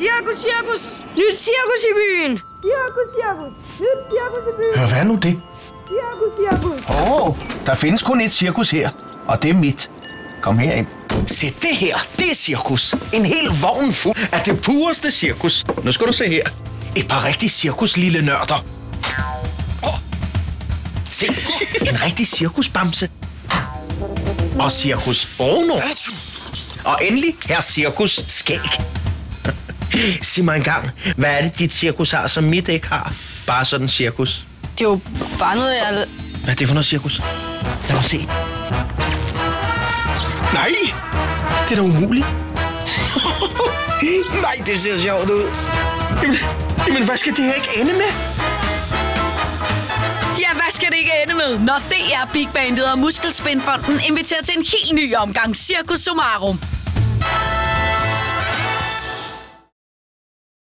Cirkus! Nyt cirkus i byen! Cirkus! Nyt cirkus i byen! Hør, hvad er nu det? Cirkus! Der findes kun et cirkus her, og det er mit. Kom her ind. Se, det her, det er cirkus. En hel vogn fuld af det pureste cirkus. Nu skal du se her. Et par rigtig cirkus, lille nørder. Se, en rigtig cirkusbamse. Og cirkus Bruno. Og endelig her cirkus Skæg. Sig mig engang, hvad er det, dit cirkus har, som mit ikke har? Bare sådan cirkus. Det er jo bare noget, jeg... Hvad er det for noget cirkus? Lad mig se. Nej, det er da umuligt. Nej, det ser sjovt ud. Jamen, hvad skal det her ikke ende med? Ja, hvad skal det ikke ende med, når DR Big Bandet og Muskelsvindfonden inviterer til en helt ny omgang Cirkus Summarum?